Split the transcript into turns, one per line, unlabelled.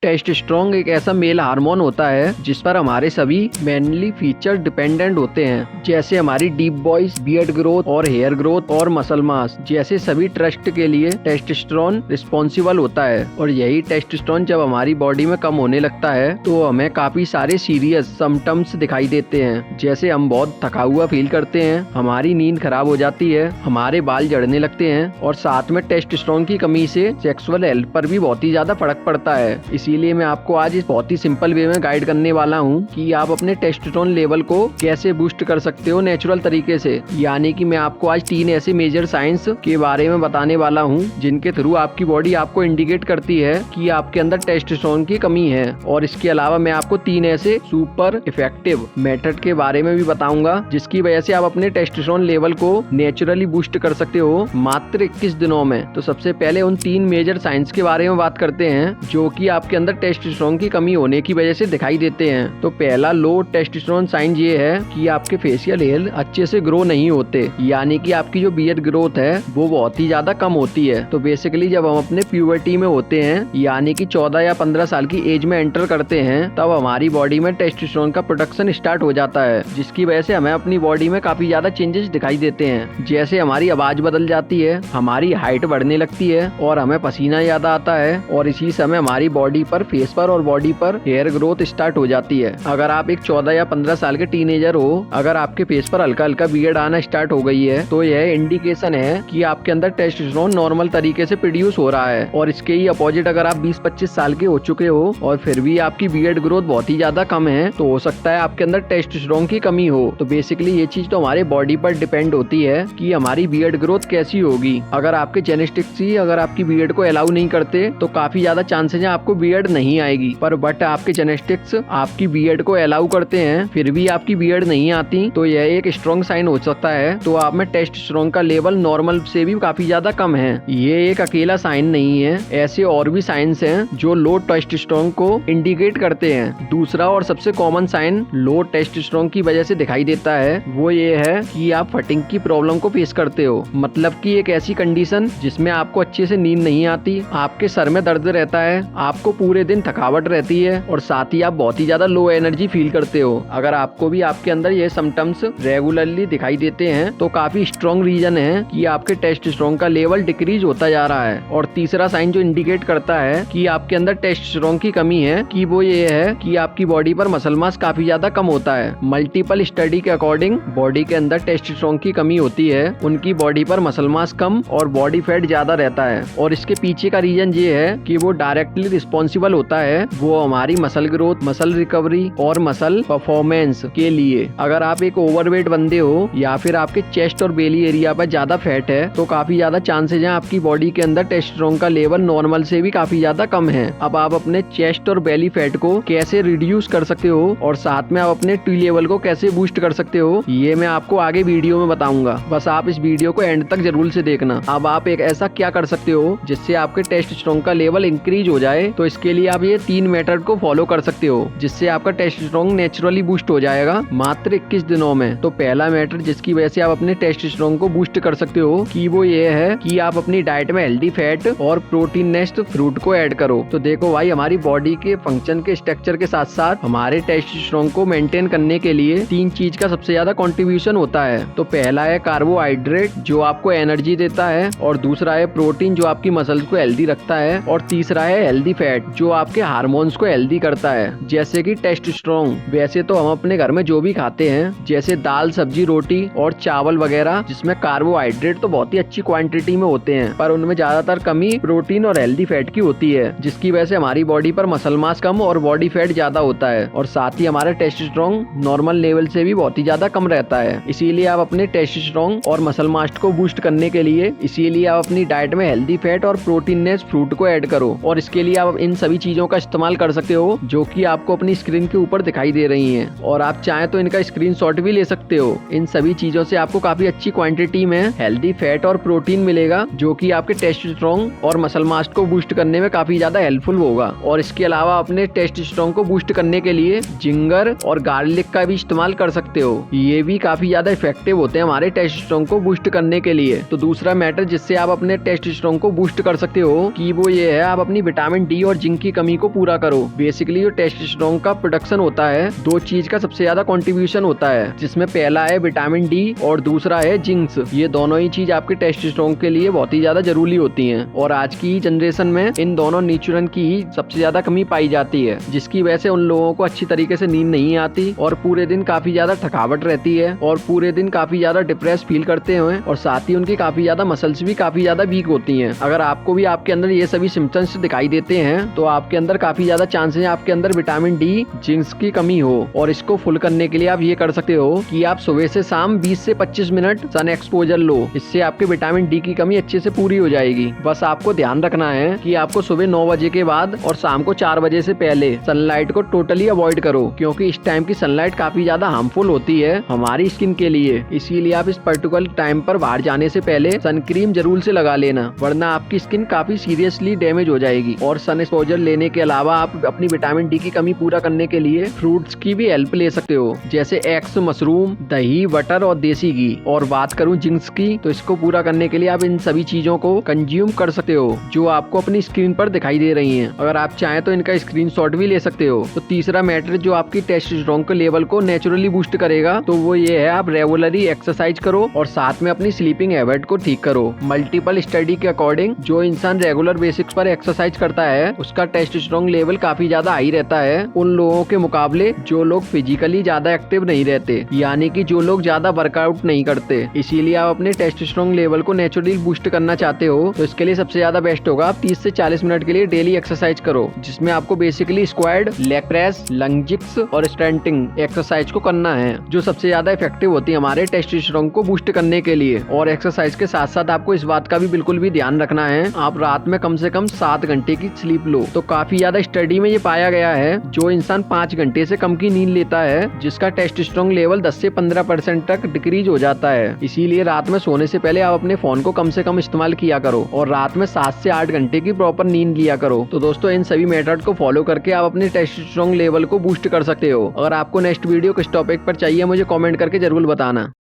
Testosterone एक ऐसा male hormone होता है जिस पर हमारे सभी मेनली फीचर डिपेंडेंट होते हैं, जैसे हमारी डीप वॉइस, बियर्ड ग्रोथ और हेयर ग्रोथ और मसल मास जैसे सभी ट्रस्ट के लिए टेस्टोस्टेरोन रिस्पॉन्सिबल होता है। और यही टेस्टोस्टेरोन जब हमारी बॉडी में कम होने लगता है तो हमें काफी सारे सीरियस सिम्टम्स दिखाई देते हैं, जैसे हम बहुत थका हुआ फील करते हैं, हमारी नींद खराब हो जाती है, हमारे बाल झड़ने लगते हैं और साथ में टेस्टोस्टेरोन की कमी से सेक्सुअल हेल्थ पर भी बहुत ही ज्यादा फर्क पड़ता है। इसीलिए मैं आपको आज इस बहुत ही सिंपल वे में गाइड करने वाला हूँ कि आप अपने टेस्टोस्टेरोन लेवल को कैसे बूस्ट कर सकते हो नेचुरल तरीके से। यानी कि मैं आपको आज 3 ऐसे मेजर साइंस के बारे में बताने वाला हूँ जिनके थ्रू आपकी बॉडी आपको इंडिकेट करती है कि आपके अंदर टेस्टोस्टेरोन की कमी है। और इसके अलावा मैं आपको 3 ऐसे सुपर इफेक्टिव मेथड के बारे में भी बताऊंगा जिसकी वजह से आप अपने टेस्टोस्टेरोन लेवल को नेचुरली बूस्ट कर सकते हो मात्र 21 दिनों में। तो सबसे पहले उन 3 मेजर साइंस के बारे में बात करते हैं जो कि आपके अंदर टेस्टोस्टेरोन की कमी होने की वजह से दिखाई देते हैं। तो पहला लो टेस्टोस्टेरोन साइन ये है कि आपके फेशियल हेयर अच्छे से ग्रो नहीं होते, यानी कि आपकी जो बियर्ड ग्रोथ है वो बहुत ही ज्यादा कम होती है। तो बेसिकली जब हम अपने प्यूबर्टी में होते हैं, यानी कि 14 या 15 साल की एज में एंटर करते हैं, तब हमारी बॉडी में टेस्टोस्टेरोन का प्रोडक्शन स्टार्ट हो जाता है, जिसकी वजह से हमें अपनी बॉडी में काफी ज्यादा चेंजेस दिखाई देते हैं। जैसे हमारी आवाज बदल जाती है, हमारी हाइट बढ़ने लगती है और हमें पसीना ज्यादा आता है और इसी समय हमारी बॉडी पर, फेस पर और बॉडी पर हेयर ग्रोथ स्टार्ट हो जाती है। अगर आप एक 14 या 15 साल के टीनेजर हो, अगर आपके फेस पर हल्का हल्का बियर्ड आना स्टार्ट हो गई है तो यह इंडिकेशन है कि आपके अंदर टेस्टोस्टेरोन नॉर्मल तरीके से प्रोड्यूस हो रहा है। और इसके ही अपोजिट अगर आप 20-25 साल के हो चुके हो और फिर भी आपकी बियर्ड ग्रोथ बहुत ही ज्यादा कम है तो हो सकता है आपके अंदर टेस्टोस्टेरोन की कमी हो। तो बेसिकली ये चीज तो हमारे बॉडी पर डिपेंड होती है कि हमारी बियर्ड ग्रोथ कैसी होगी। अगर आपके जेनेटिक्स ही अगर आपकी बियर्ड को अलाउ नहीं करते तो काफी ज्यादा चांसेस है आपको बियर्ड नहीं आएगी। पर बट आपके जेनेटिक्स आपकी बियर्ड को अलाउ करते हैं फिर भी आपकी बियर्ड नहीं आती तो यह एक स्ट्रॉन्ग साइन हो सकता है। तो आप में टेस्टोस्टेरोन का लेवल नॉर्मल से भी काफी ज्यादा कम है। ये एक अकेला साइन नहीं है, ऐसे और भी साइंस हैं जो लो टेस्टोस्टेरोन को इंडिकेट करते हैं। दूसरा और सबसे कॉमन साइन लो टेस्टोस्टेरोन की वजह से दिखाई देता है वो ये है कि आप फटिंग की प्रॉब्लम को फेस करते हो। मतलब कि एक ऐसी कंडीशन जिसमें आपको अच्छे से नींद नहीं आती, आपके सर में दर्द रहता है, आपको पूरे दिन थकावट रहती है और साथ ही आप बहुत ही ज्यादा लो एनर्जी फील करते हो। अगर आपको भी आपके अंदर ये सिम्टम्स रेगुलरली दिखाई देते हैं तो काफी स्ट्रॉन्ग रीजन है कि आपके टेस्टोस्टेरोन का लेवल डिक्रीज होता जा रहा है। और तीसरा साइन जो इंडिकेट करता है कि आपके अंदर टेस्टोस्टेरोन की कमी है कि वो ये है कि आपकी बॉडी पर मसल मास काफी ज्यादा कम होता है। मल्टीपल स्टडी के अकॉर्डिंग बॉडी के अंदर टेस्टोस्टेरोन की कमी होती है, उनकी बॉडी पर मसल मास कम और बॉडी फैट ज्यादा रहता है। और इसके पीछे का रीजन ये है कि वो डायरेक्टली रिस्पॉन्सिबल होता है वो हमारी मसल ग्रोथ, मसल रिकवरी और मसल परफॉर्मेंस के लिए। अगर आप एक ओवरवेट बंदे हो या फिर आपके चेस्ट और बेली एरिया पर ज्यादा फैट है तो काफी ज्यादा चांसेस हैं आपकी बॉडी के अंदर टेस्टोस्टेरोन का लेवल नॉर्मल से भी काफी ज्यादा कम है। अब आप अपने चेस्ट और बेली फैट को कैसे रिड्यूस कर सकते हो और साथ में आप अपने टी लेवल को कैसे बूस्ट कर सकते हो ये मैं आपको आगे वीडियो में बताऊंगा। बस आप इस वीडियो को एंड तक जरूर से देखना। अब आप एक ऐसा क्या कर सकते हो जिससे आपके टेस्टोस्टेरोन का लेवल इंक्रीज हो जाए। तो इसके लिए आप ये 3 मेथड को फॉलो कर सकते हो जिससे आपका टेस्टोस्टेरोन नेचुरली बूस्ट हो जाएगा मात्र 21 दिनों में। तो पहला मेथड जिसकी वजह से आप अपने टेस्टोस्टेरोन को बूस्ट कर सकते हो कि वो ये है कि आप अपनी डाइट में हेल्दी फैट और प्रोटीन नेस्ट फ्रूट को ऐड करो। तो देखो भाई, हमारी बॉडी के फंक्शन के स्ट्रक्चर के साथ साथ हमारे टेस्टोस्टेरोन को मेंटेन करने के लिए 3 चीज का सबसे ज्यादा कंट्रीब्यूशन होता है। तो पहला है कार्बोहाइड्रेट जो आपको एनर्जी देता है, और दूसरा है प्रोटीन जो आपकी मसल्स को हेल्दी रखता है, और तीसरा है हेल्दी फैट जो आपके हार्मोन्स को हेल्दी करता है जैसे कि टेस्टोस्टेरोन। वैसे तो हम अपने घर में जो भी खाते हैं जैसे दाल, सब्जी, रोटी और चावल वगैरह जिसमें कार्बोहाइड्रेट तो बहुत ही अच्छी क्वांटिटी में होते हैं, पर उनमें ज्यादातर कमी प्रोटीन और हेल्दी फैट की होती है जिसकी वजह से हमारी बॉडी पर मसल मास कम और बॉडी फैट ज्यादा होता है और साथ ही हमारा टेस्टोस्टेरोन नॉर्मल लेवल से भी बहुत ही ज्यादा कम रहता है। इसीलिए आप अपने टेस्टोस्टेरोन और मसल मास को बूस्ट करने के लिए इसीलिए आप अपनी डाइट में हेल्दी फैट और प्रोटीन नेस फ्रूट को ऐड करो। और इसके लिए आप इन सभी चीजों का इस्तेमाल कर सकते हो जो कि आपको अपनी स्क्रीन के ऊपर दिखाई दे रही हैं, और आप चाहें तो इनका स्क्रीनशॉट भी ले सकते हो। इन सभी चीजों से आपको काफी अच्छी क्वांटिटी में हेल्दी फैट और प्रोटीन मिलेगा जो कि आपके टेस्टोस्टेरोन और मसल मास को बूस्ट करने में काफी ज्यादा हेल्पफुल होगा। और इसके अलावा अपने टेस्टोस्टेरोन को बूस्ट करने के लिए जिंगर और गार्लिक का भी इस्तेमाल कर सकते हो, ये भी काफी ज्यादा इफेक्टिव होते हैं हमारे टेस्टोस्टेरोन को बूस्ट करने के लिए। तो दूसरा मैटर जिससे आप अपने टेस्टोस्टेरोन को बूस्ट कर सकते हो कि वो ये है आप अपनी विटामिन डी और जिंक की कमी को पूरा करो। बेसिकली जो टेस्टोस्टेरोन का प्रोडक्शन होता है, दो चीज का सबसे ज्यादा कंट्रीब्यूशन होता है, जिसमें पहला है विटामिन डी और दूसरा है जिंक्स। ये दोनों ही चीज आपके टेस्टोस्टेरोन के लिए बहुत ही ज्यादा जरूरी होती हैं और आज की जनरेशन में इन दोनों न्यूट्रिएंट की ही सबसे ज्यादा कमी पाई जाती है, जिसकी वजह से उन लोगों को अच्छी तरीके से नींद नहीं आती और पूरे दिन काफी ज्यादा थकावट रहती है और पूरे दिन काफी ज्यादा डिप्रेस फील करते हैं और साथ ही उनकी काफी ज्यादा मसल्स भी काफी ज्यादा वीक होती हैं। अगर आपको भी आपके अंदर ये सभी सिम्टम्स दिखाई देते हैं तो आपके अंदर काफी ज्यादा चांसेस है आपके अंदर विटामिन डी जिंक्स की कमी हो। और इसको फुल करने के लिए आप ये कर सकते हो कि आप सुबह से शाम 20 से 25 मिनट सन एक्सपोजर लो। इससे आपके विटामिन डी की कमी अच्छे से पूरी हो जाएगी। बस आपको ध्यान रखना है कि आपको सुबह 9 बजे के बाद और शाम को 4 बजे से पहले सनलाइट को टोटली अवॉइड करो, क्योंकि इस टाइम की सनलाइट काफी ज्यादा हार्मफुल होती है हमारी स्किन के लिए। इसीलिए आप इस पर्टिकुलर टाइम पर बाहर जाने से पहले सनक्रीम जरूर से लगा लेना, वरना आपकी स्किन काफी सीरियसली डैमेज हो जाएगी। और सन एक्सपोजर लेने के अलावा आप अपनी विटामिन डी की कमी पूरा करने के लिए फ्रूट्स की भी हेल्प ले सकते हो, जैसे एग्स, मशरूम, दही, बटर और देसी घी। और बात करूं जिंक्स की, तो इसको पूरा करने के लिए आप इन सभी चीजों को कंज्यूम कर सकते हो जो आपको अपनी स्क्रीन पर दिखाई दे रही हैं। अगर आप चाहें तो इनका स्क्रीनशॉट भी ले सकते हो। तो तीसरा मैटर जो आपकी टेस्टोस्टेरोन के लेवल को नेचुरली बूस्ट करेगा, तो वो ये है आप रेगुलरली एक्सरसाइज करो और साथ में अपनी स्लीपिंग हैबिट को ठीक करो। मल्टीपल स्टडी के अकॉर्डिंग जो इंसान रेगुलर बेसिक्स पर एक्सरसाइज करता है उसका टेस्टोस्टेरोन लेवल काफी ज्यादा हाई रहता है उन लोगों के मुकाबले जो लोग फिजिकली ज्यादा एक्टिव नहीं रहते, यानी कि जो लोग ज्यादा वर्कआउट नहीं करते। इसीलिए आप अपने टेस्टोस्टेरोन लेवल को नेचुरली बूस्ट करना चाहते हो तो इसके लिए सबसे ज्यादा बेस्ट होगा आप 30 से 40 मिनट के लिए डेली एक्सरसाइज करो, जिसमें आपको बेसिकली स्क्वाड, लेग प्रेस, लंजिक्स और स्ट्रेंथिंग एक्सरसाइज को करना है, जो सबसे ज्यादा इफेक्टिव होती है हमारे टेस्टोस्टेरोन को बूस्ट करने के लिए। और एक्सरसाइज के साथ साथ आपको इस बात का भी बिल्कुल भी ध्यान रखना है आप रात में कम से कम 7 घंटे की स्लीप लो। तो काफी ज्यादा स्टडी में ये पाया गया है जो इंसान 5 घंटे से कम की नींद लेता है जिसका टेस्टोस्टेरोन लेवल 10 से 15% तक डिक्रीज हो जाता है। इसीलिए रात में सोने से पहले आप अपने फोन को कम से कम इस्तेमाल किया करो और रात में 7 से 8 घंटे की प्रॉपर नींद लिया करो। तो दोस्तों इन सभी मेथड को फॉलो करके आप अपने टेस्टोस्टेरोन लेवल को बूस्ट कर सकते हो। अगर आपको नेक्स्ट वीडियो किस टॉपिक पर चाहिए मुझे कमेंट करके जरूर बताना।